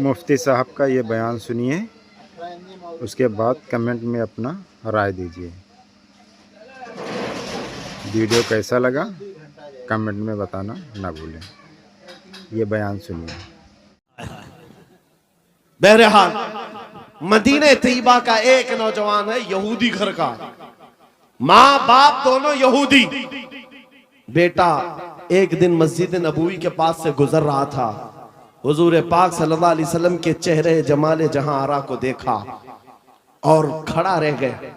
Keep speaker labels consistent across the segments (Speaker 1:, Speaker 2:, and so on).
Speaker 1: मुफ्ती साहब का ये बयान सुनिए, उसके बाद कमेंट में अपना राय दीजिए। वीडियो कैसा लगा कमेंट में बताना ना भूलें। ये बयान सुनिए।
Speaker 2: बहरहाल मदीने तैयबा का एक नौजवान है, यहूदी घर का, माँ बाप दोनों यहूदी। बेटा एक दिन मस्जिद नबवी के पास से गुजर रहा था, हुजूर पाक सल्लल्लाहु अलैहि वसल्लम के चेहरे जमाले जहां आरा को देखा और खड़ा रह गए।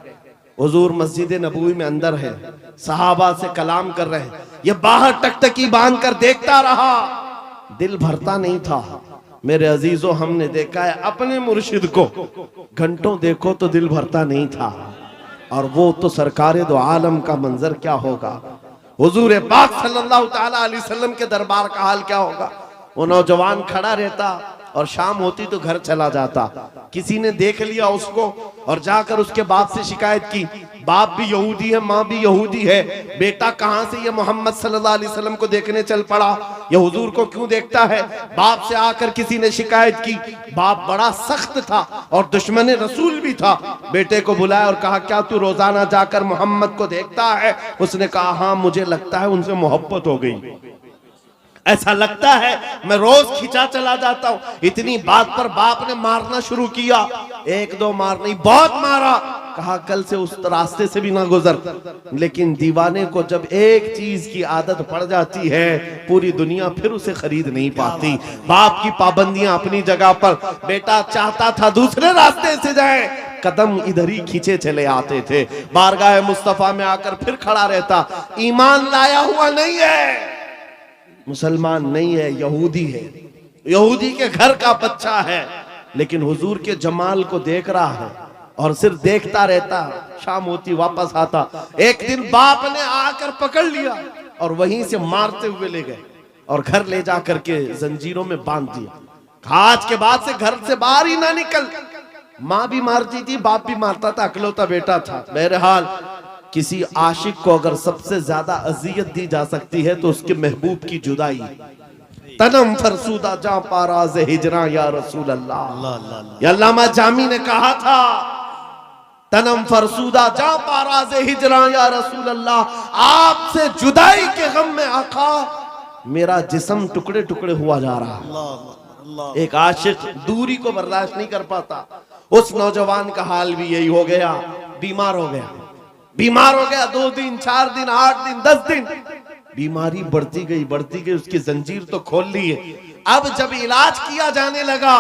Speaker 2: हुजूर मस्जिद नबवी में अंदर है, सहाबा से कलाम कर रहे हैं, ये बाहर टकटकी बांध कर देखता रहा, दिल भरता नहीं था। मेरे अजीजों, हमने देखा है अपने मुर्शिद को, घंटों देखो तो दिल भरता नहीं था, और वो तो सरकारे दो आलम का मंजर क्या होगा, हुजूर पाक सल्लल्लाहु ताला अलैहि वसल्लम के दरबार का हाल क्या होगा। वो नौजवान खड़ा रहता और शाम होती तो घर चला जाता। किसी ने देख लिया उसको और जाकर उसके बाप से शिकायत की, बाप भी यहूदी है, माँ भी यहूदी है, बेटा कहाँ से ये मोहम्मद सल्लल्लाहु अलैहि वसल्लम को देखने चल पड़ा, ये हुजूर को क्यों देखता है। बाप से आकर किसी ने शिकायत की, बाप बड़ा सख्त था और दुश्मन रसूल भी था। बेटे को बुलाया और कहा, क्या तू रोजाना जाकर मोहम्मद को देखता है। उसने कहा, हाँ मुझे लगता है उनसे मोहब्बत हो गई, ऐसा लगता है, मैं रोज खिंचा चला जाता हूँ। इतनी बात पर बाप ने मारना शुरू किया, एक दो मार नहीं, बहुत मारा। कहा, कल से उस रास्ते से भी ना गुजर। लेकिन दीवाने को जब एक चीज की आदत पड़ जाती है, पूरी दुनिया फिर उसे खरीद नहीं पाती। बाप की पाबंदियां अपनी जगह पर, बेटा चाहता था दूसरे रास्ते से जाए, कदम इधर ही खींचे चले आते थे। बारगाह मुस्तफा में आकर फिर खड़ा रहता, ईमान लाया हुआ नहीं है, मुसलमान नहीं है, यहूदी है, यहूदी के घर का बच्चा है, लेकिन हुजूर के जमाल को देख रहा है और सिर्फ देखता रहता। शाम होती वापस आता। एक दिन बाप ने आकर पकड़ लिया और वहीं से मारते हुए ले गए और घर ले जा करके जंजीरों में बांध दिया। आज के बाद से घर से बाहर ही ना निकल। माँ भी मारती थी, बाप भी मारता था, अकलौता बेटा था। बहरहाल किसी आशिक को अगर सबसे ज्यादा अजियत दी जा सकती है तो उसके महबूब की जुदाई। तनम फरसूदा जा पाराज हिजरा या रसूल अल्लाह। अल्लामा जामी ने कहा था, तनम फरसूदा जा पाराज हिजरा या रसूल अल्लाह। आपसे जुदाई के गम में आका मेरा जिस्म टुकड़े टुकड़े हुआ जा रहा। एक आशिक दूरी को बर्दाश्त नहीं कर पाता। उस नौजवान का हाल भी यही हो गया, बीमार हो गया। बीमार हो गया 2 दिन, 4 दिन, 8 दिन, 10 दिन, बीमारी बढ़ती गई, उसकी जंजीर तो खोल ली है। अब जब इलाज किया जाने लगा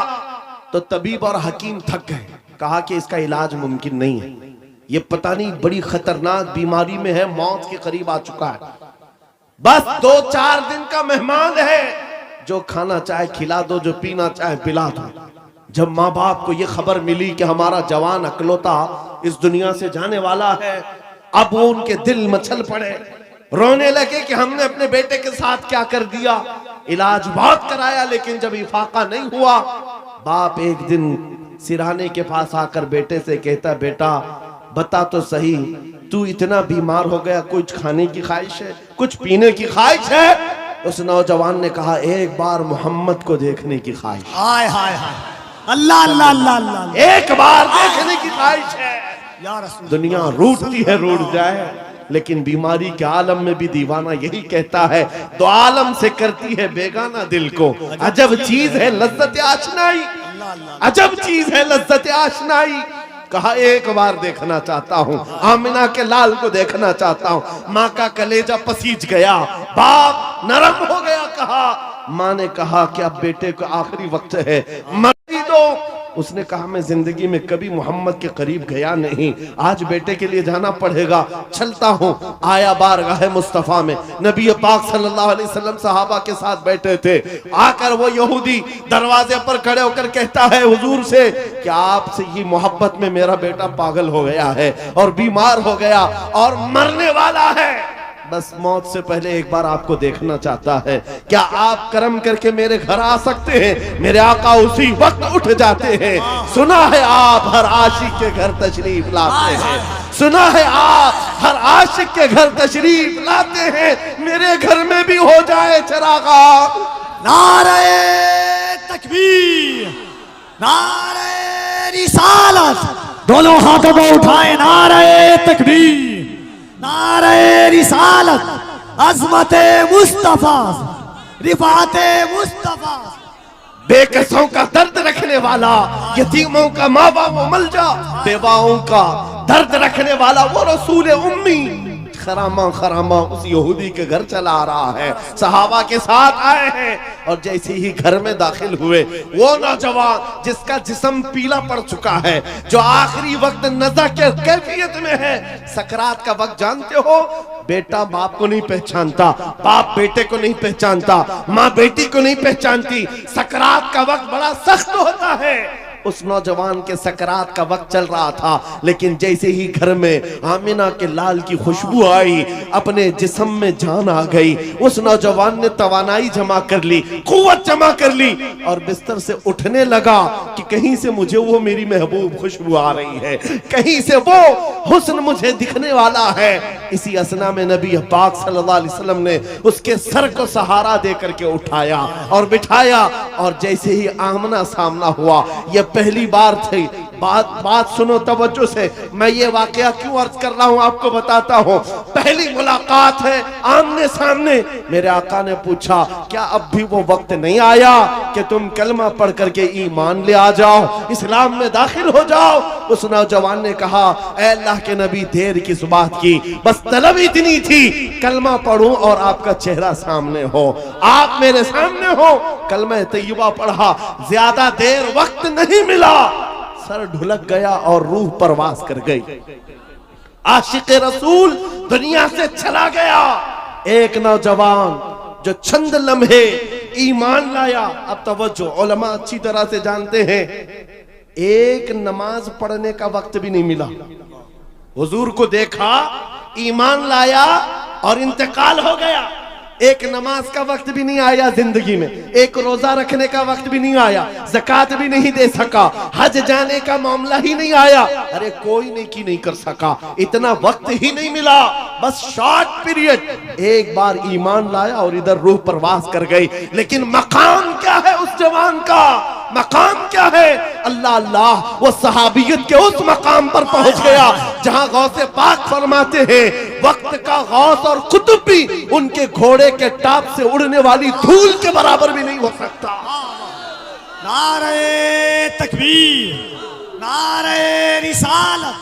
Speaker 2: तो तबीब और हकीम थक गए, कहा कि इसका इलाज मुमकिन नहीं है, ये पता नहीं बड़ी खतरनाक बीमारी में है, मौत के करीब आ चुका है। बस 2-4 दिन का मेहमान है, जो खाना चाहे खिला दो, जो पीना चाहे पिला दो। जब माँ बाप को यह खबर मिली कि हमारा जवान अकलौता इस दुनिया से जाने वाला है, अब वो उनके दिल मचल पड़े, रोने लगे कि हमने अपने बेटे के साथ क्या कर दिया। इलाज बहुत कराया लेकिन जब इफाका नहीं हुआ, बाप एक दिन सिरहाने के पास आकर बेटे से कहता, बेटा बता तो सही, तू इतना बीमार हो गया, कुछ खाने की ख्वाहिश है, कुछ पीने की ख्वाहिश है। उस नौजवान ने कहा, एक बार मोहम्मद को देखने की ख्वाहिश।
Speaker 3: हाय हाय हाय, अल्लाह अल्लाह अल्लाह अल्लाह,
Speaker 2: एक बार देखने की ख्वाहिश है।
Speaker 3: या रसूल,
Speaker 2: दुनिया रूठती है, रूठ जाए, लेकिन बीमारी के आलम में भी दीवाना यही कहता है, दो आलम से करती है बेगाना दिल को। अजब चीज है लज्जत आशनाई, अजब चीज है लज्जत आशनाई। कहा, एक बार देखना चाहता हूँ, आमिना के लाल को देखना चाहता हूँ। माँ का कलेजा पसीज गया, बाप नरम हो गया। कहा, माँ ने कहा कि अब बेटे को आखिरी वक्त है, मर्जी दो। उसने कहा, मैं जिंदगी में कभी मोहम्मद के करीब गया नहीं, आज बेटे के लिए जाना पड़ेगा, चलता हूँ। आया बारगाह मुस्तफा में, नबी पाक सल्लल्लाहु अलैहि वसल्लम सहाबा के साथ बैठे थे। आकर वो यहूदी दरवाजे पर खड़े होकर कहता है हुजूर से कि आपसे ये मोहब्बत में मेरा बेटा पागल हो गया है और बीमार हो गया और मरने वाला है, बस मौत से पहले एक बार आपको देखना चाहता है, क्या आप करम करके मेरे घर आ सकते हैं। मेरे आका उसी वक्त उठ जाते हैं। सुना है आप हर आशिक के घर तशरीफ लाते हैं, सुना है आप हर आशिक के घर तशरीफ लाते हैं, मेरे घर में भी हो जाए चरागा।
Speaker 3: नारे तकबीर, नारे रिसालत, दोनों हाथों को उठाए, नारे तकबीर, नारे रिसालत, अजमते मुस्तफा, रिफाते मुस्तफा।
Speaker 2: बेकसों का दर्द रखने वाला, यतीमों का माँ बाप मलजा, बेवाओं का दर्द रखने वाला वो रसूल उम्मी खरामा खरामा उस यहूदी के घर चला आ रहा है। सहाबा के साथ आए हैं और जैसे ही घर में दाखिल हुए, वो नौजवान जिसका जिस्म पीला पड़ चुका है, जो आखिरी वक्त नज़ा के कैफियत में है, सकरात का वक्त जानते हो, बेटा बाप को नहीं पहचानता, बाप बेटे को नहीं पहचानता, माँ बेटी को नहीं पहचानती। सकरात का वक्त बड़ा सख्त होता है। उस नौजवान के सकरात का वक्त चल रहा था, लेकिन जैसे ही घर में आमिना के लाल की खुशबू आई, अपने जिस्म में जान आ गई। उस नौजवान ने तवानाई जमा कर ली, कुव्वत जमा कर ली और बिस्तर से उठने लगा कि कहीं से मुझे वो मेरी महबूब खुशबू आ रही है, कहीं से वो हुस्न मुझे दिखने वाला है। इसी असना में नबी पाक सल्लल्लाहु अलैहि वसल्लम ने उसके सर को सहारा दे करके उठाया और बिठाया, और जैसे ही आमना सामना हुआ, यह पहली बार थी। बात सुनो तवज्जो से, मैं ये वाकया क्यों अर्ज कर रहा हूं आपको बताता हूं। पहली मुलाकात है आमने सामने। मेरे आका ने पूछा, क्या अब भी वो वक्त नहीं आया कि तुम कलमा पढ़ करके ईमान ले आ जाओ, इस्लाम में दाखिल हो जाओ? उस नौजवान ने कहा, ऐ अल्लाह के नबी, देर किस बात की, बस तलब इतनी थी कलमा पढ़ूं और आपका चेहरा सामने हो, आप मेरे सामने हो। कलमा तैयबा पढ़ा, ज्यादा देर वक्त नहीं मिला, सर ढुलक गया और रूह परवास कर गई। आशिक रसूल दुनिया से चला गया। एक नौजवान जो चंद लम्हे ईमान लाया। अब तवज्जो, उलमा अच्छी तरह से जानते हैं, एक नमाज पढ़ने का वक्त भी नहीं मिला। हुजूर को देखा, ईमान लाया और इंतकाल हो गया। एक नमाज का वक्त भी नहीं आया जिंदगी में, एक रोजा रखने का वक्त भी नहीं आया, ज़कात भी नहीं दे सका, हज जाने का मामला ही नहीं आया। अरे कोई नेकी नहीं कर सका, इतना वक्त ही नहीं मिला, बस शॉर्ट पीरियड। एक बार ईमान लाया और इधर रूह परवास कर गई। लेकिन मकाम क्या है उस जवान का? मकाम क्या है? अल्लाह अल्लाह, वो सहाबियत के उस मकाम पर पहुंच गया जहां गौसे पाक फरमाते हैं, वक्त का गौस और कुतुब भी उनके घोड़े के टाप से उड़ने वाली धूल के बराबर भी नहीं हो सकता।
Speaker 3: नारे तकबीर, नारे रिसालत,